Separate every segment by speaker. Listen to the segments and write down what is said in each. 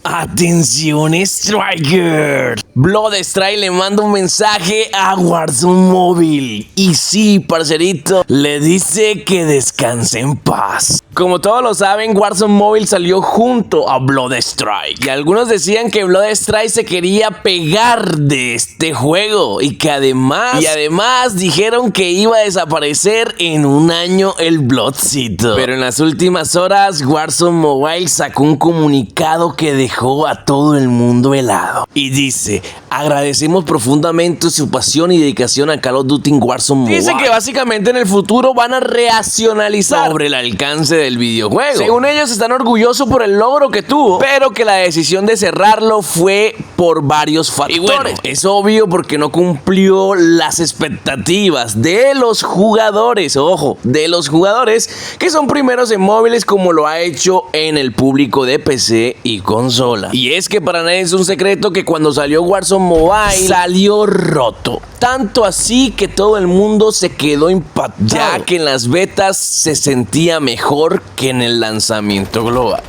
Speaker 1: Atención Striker. Bloodstrike le manda un mensaje a Warzone Móvil. Y sí, parcerito, le dice que descanse en paz. Como todos lo saben, Warzone Móvil salió junto a Bloodstrike. Y algunos decían que Bloodstrike se quería pegar de este juego. Y que además dijeron que iba a desaparecer en un año el Bloodcito. Pero en las últimas horas, Warzone Mobile sacó un comunicado que dejó a todo el mundo helado. Y dice: agradecemos profundamente su pasión y dedicación a Call of Duty en Warzone Mobile. Dice que básicamente en el futuro van a racionalizar sobre el alcance del videojuego. Según ellos, están orgullosos por el logro que tuvo, pero que la decisión de cerrarlo fue por varios factores. Y bueno, es obvio porque no cumplió las expectativas de los jugadores. Ojo, de los jugadores que son primeros en móviles, como lo ha hecho en el público de PC y consola. Y es que para nadie es un secreto que cuando salió Warzone Mobile salió roto. Tanto así que todo el mundo se quedó impactado, ya que en las betas se sentía mejor que en el lanzamiento global.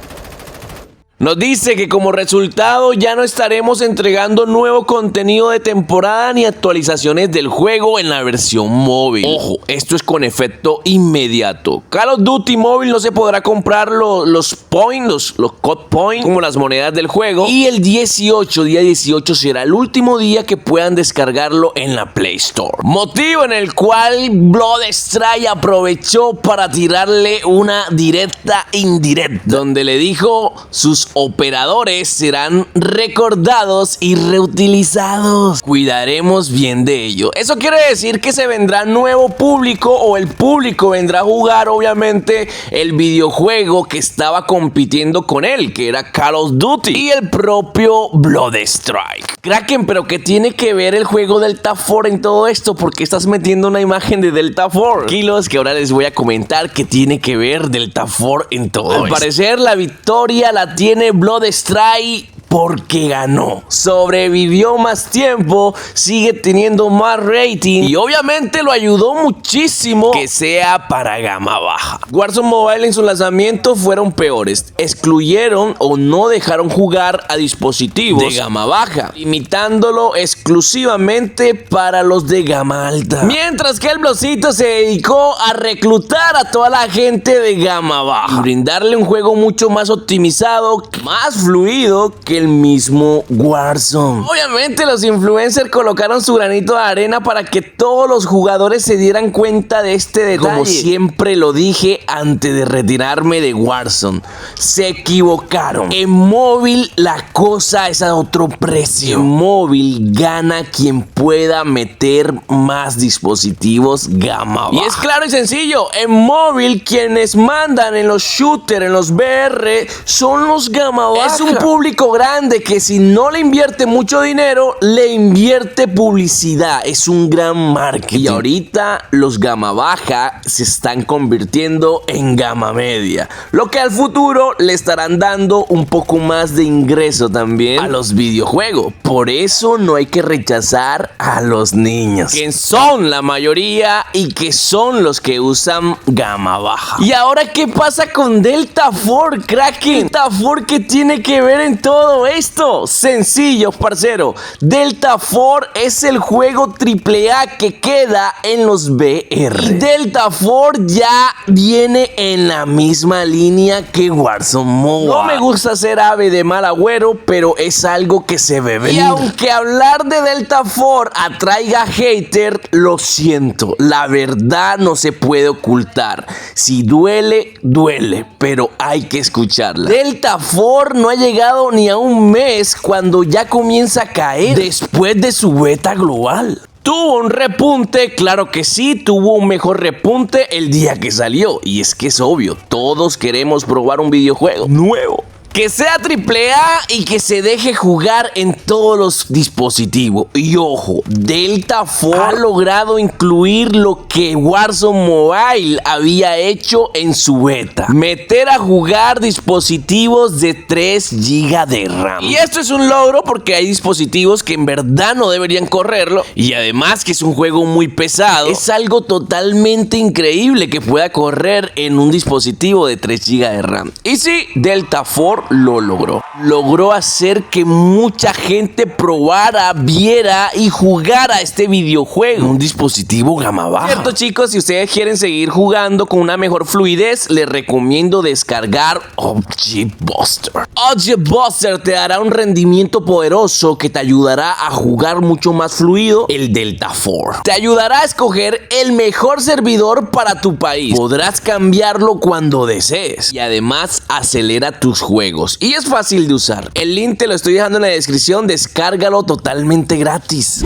Speaker 1: Nos dice que como resultado ya no estaremos entregando nuevo contenido de temporada ni actualizaciones del juego en la versión móvil. Ojo, esto es con efecto inmediato. Call of Duty móvil no se podrá comprar los points, los code points, como las monedas del juego. Y el día 18 será el último día que puedan descargarlo en la Play Store. Motivo en el cual Bloodstrike aprovechó para tirarle una directa indirecta, donde le dijo: sus operadores serán recordados y reutilizados. Cuidaremos bien de ello. Eso quiere decir que se vendrá nuevo público, o el público vendrá a jugar obviamente el videojuego que estaba compitiendo con él, que era Call of Duty, y el propio Bloodstrike. Kraken, pero ¿qué tiene que ver el juego Delta Force en todo esto? ¿Por qué estás metiendo una imagen de Delta Force? Tranquilos, que ahora les voy a comentar qué tiene que ver Delta Force en todo esto. Al parecer la victoria la tiene Bloodstrike porque ganó, sobrevivió más tiempo, sigue teniendo más rating y obviamente lo ayudó muchísimo que sea para gama baja. Warzone Mobile en su lanzamiento fueron peores, excluyeron o no dejaron jugar a dispositivos de gama baja, limitándolo exclusivamente para los de gama alta. Mientras que el Bloodcito se dedicó a reclutar a toda la gente de gama baja y brindarle un juego mucho más optimizado, más fluido que el mismo Warzone. Obviamente los influencers colocaron su granito de arena para que todos los jugadores se dieran cuenta de este detalle. Como siempre lo dije antes de retirarme de Warzone, se equivocaron. En móvil la cosa es a otro precio. En móvil gana quien pueda meter más dispositivos gama baja. Y es claro y sencillo, en móvil quienes mandan en los shooters, en los VR, son los gama baja. Es un público grande que si no le invierte mucho dinero, le invierte publicidad. Es un gran marketing. Y ahorita los gama baja se están convirtiendo en gama media, lo que al futuro le estarán dando un poco más de ingreso también a los videojuegos. Por eso no hay que rechazar a los niños, que son la mayoría y que son los que usan gama baja. ¿Y ahora qué pasa con Delta Force, Kraken? Delta Force, ¿qué tiene que ver en todo esto? Sencillo, parcero. Delta Force es el juego AAA que queda en los VR. Y Delta Force ya viene en la misma línea que Warzone Mobile. No me gusta ser ave de mal agüero, pero es algo que se ve venir. Y aunque hablar de Delta Force atraiga hater, lo siento, la verdad no se puede ocultar. Si duele, duele, pero hay que escucharla. Delta Force no ha llegado ni a un mes cuando ya comienza a caer después de su beta global. ¿Tuvo un repunte? Claro que sí, tuvo un mejor repunte el día que salió. Y es que es obvio, todos queremos probar un videojuego nuevo, que sea AAA y que se deje jugar en todos los dispositivos. Y ojo, Delta Force ha logrado incluir lo que Warzone Mobile había hecho en su beta: meter a jugar dispositivos de 3 GB de RAM. Y esto es un logro porque hay dispositivos que en verdad no deberían correrlo. Y además que es un juego muy pesado, es algo totalmente increíble que pueda correr en un dispositivo de 3 GB de RAM. Y sí, Delta Force For lo logró. Logró hacer que mucha gente probara, viera y jugara este videojuego. Un dispositivo gama baja. Cierto, chicos, si ustedes quieren seguir jugando con una mejor fluidez, les recomiendo descargar Object Buster. Object Buster te dará un rendimiento poderoso que te ayudará a jugar mucho más fluido el Delta Force. Te ayudará a escoger el mejor servidor para tu país. Podrás cambiarlo cuando desees y además acelera tus juegos y es fácil de usar. El link te lo estoy dejando en la descripción, descárgalo totalmente gratis.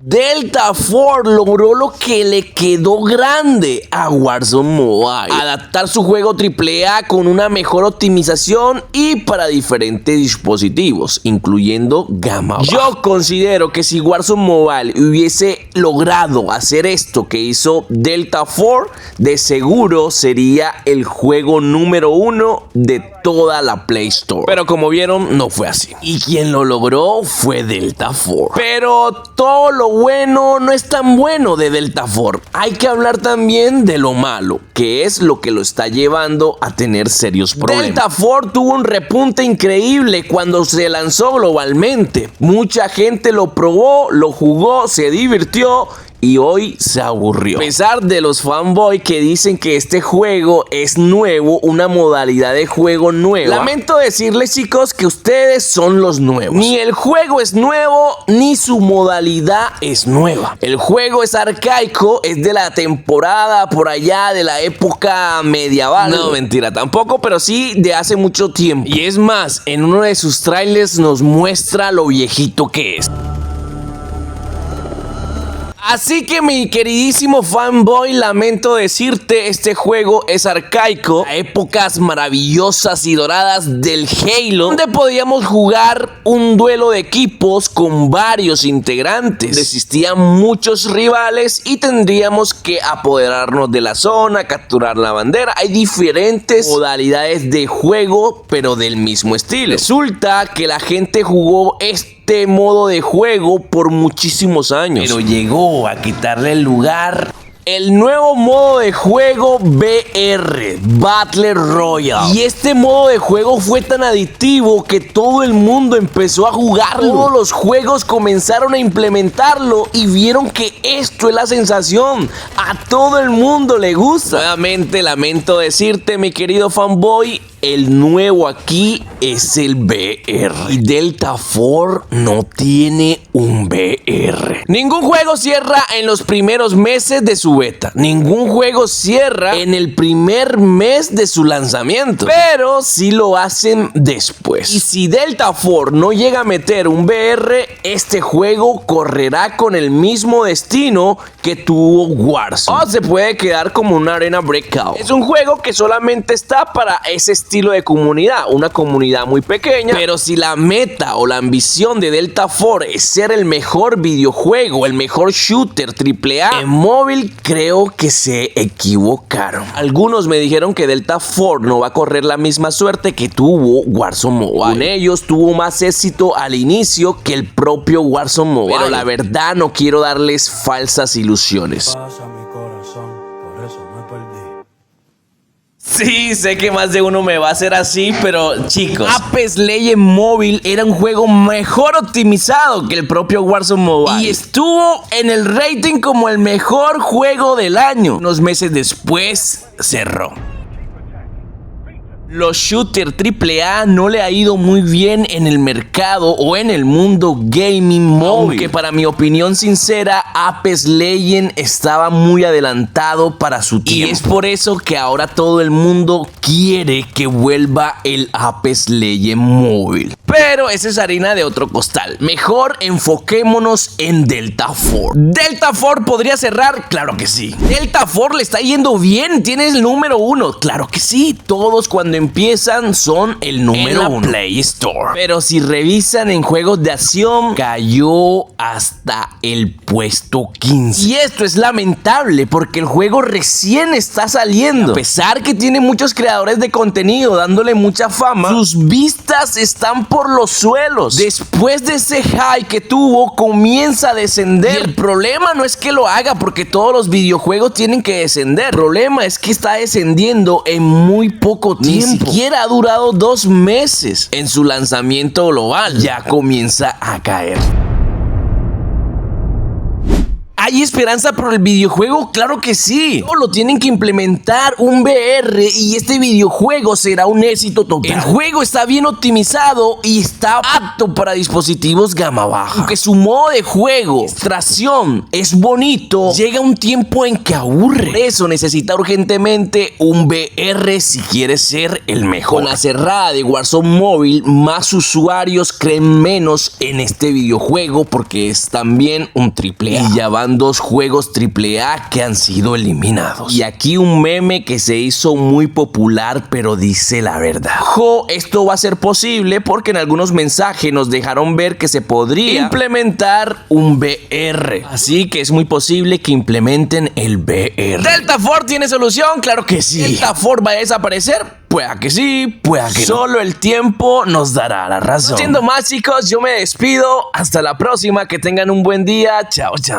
Speaker 1: Delta Force logró lo que le quedó grande a Warzone Mobile: adaptar su juego AAA con una mejor optimización y para diferentes dispositivos, incluyendo gama baja. Yo considero que si Warzone Mobile hubiese logrado hacer esto que hizo Delta Force, de seguro sería el juego número 1 de toda la Play Store. Pero como vieron, no fue así. Y quien lo logró fue Delta Force. Pero todo lo bueno no es tan bueno de Delta Force. Hay que hablar también de lo malo, que es lo que lo está llevando a tener serios problemas. Delta Force tuvo un repunte increíble cuando se lanzó globalmente. Mucha gente lo probó, lo jugó, se divirtió y hoy se aburrió. A pesar de los fanboys que dicen que este juego es nuevo, una modalidad de juego nueva, lamento decirles, chicos, que ustedes son los nuevos. Ni el juego es nuevo, ni su modalidad es nueva. El juego es arcaico, es de la temporada por allá de la época medieval. No, mentira, tampoco, pero sí de hace mucho tiempo. Y es más, en uno de sus trailers nos muestra lo viejito que es. Así que, mi queridísimo fanboy, lamento decirte, este juego es arcaico a épocas maravillosas y doradas del Halo, donde podíamos jugar un duelo de equipos con varios integrantes. Existían muchos rivales y tendríamos que apoderarnos de la zona, capturar la bandera. Hay diferentes modalidades de juego, pero del mismo estilo. Resulta que la gente jugó este modo de juego por muchísimos años, pero llegó a quitarle el lugar el nuevo modo de juego BR, Battle Royale. Y este modo de juego fue tan adictivo que todo el mundo empezó a jugarlo. Todos los juegos comenzaron a implementarlo y vieron que esto es la sensación. A todo el mundo le gusta. Nuevamente lamento decirte, mi querido fanboy, el nuevo aquí es el BR. Y Delta Force no tiene un BR. Ningún juego cierra en los primeros meses de su beta. Ningún juego cierra en el primer mes de su lanzamiento. Pero sí lo hacen después. Y si Delta Force no llega a meter un BR, este juego correrá con el mismo destino que tuvo Warzone. O se puede quedar como una arena breakout. Es un juego que solamente está para ese estilo de comunidad, una comunidad muy pequeña. Pero si la meta o la ambición de Delta Force es ser el mejor videojuego, el mejor shooter AAA en móvil, creo que se equivocaron. Algunos me dijeron que Delta Force no va a correr la misma suerte que tuvo Warzone Mobile. Con ellos tuvo más éxito al inicio que el propio Warzone Mobile. Pero la verdad, no quiero darles falsas ilusiones. Sí, sé que más de uno me va a hacer así, pero chicos, Apex Legends Mobile era un juego mejor optimizado que el propio Warzone Mobile y estuvo en el rating como el mejor juego del año. Unos meses después cerró. Los shooters AAA no le ha ido muy bien en el mercado o en el mundo gaming móvil. Aunque para mi opinión sincera, Apex Legends estaba muy adelantado para su tiempo. Y es por eso que ahora todo el mundo quiere que vuelva el Apex Legends Móvil. Pero esa es harina de otro costal. Mejor enfoquémonos en Delta Force. ¿Delta Force podría cerrar? Claro que sí. Delta Force le está yendo bien, tiene el número 1. Claro que sí, todos cuando empiezan son el número 1 Play Store. Pero si revisan en juegos de acción, cayó hasta el puesto 15. Y esto es lamentable porque el juego recién está saliendo. A pesar que tiene muchos creadores de contenido dándole mucha fama, sus vistas están por los suelos. Después de ese hype que tuvo, comienza a descender. Y el problema no es que lo haga porque todos los videojuegos tienen que descender. El problema es que está descendiendo en muy poco tiempo. Ni Ni siquiera ha durado 2 meses en su lanzamiento global. Ya comienza a caer. ¿Hay esperanza por el videojuego? Claro que sí. Solo tienen que implementar un VR y este videojuego será un éxito total. El juego está bien optimizado y está apto para dispositivos gama baja. Aunque su modo de juego, extracción, es bonito, llega un tiempo en que aburre. Por eso necesita urgentemente un VR si quiere ser el mejor. Con la cerrada de Warzone Mobile, más usuarios creen menos en este videojuego porque es también un AAA. Y ya van 2 juegos AAA que han sido eliminados. Y aquí un meme que se hizo muy popular, pero dice la verdad. Esto va a ser posible porque en algunos mensajes nos dejaron ver que se podría implementar un VR. Así que es muy posible que implementen el VR. ¿Delta Force tiene solución? Claro que sí. ¿Delta Force va a desaparecer? Pueda que sí, pueda que no. Solo el tiempo nos dará la razón. No siendo más, chicos, yo me despido. Hasta la próxima. Que tengan un buen día. Chao, chao.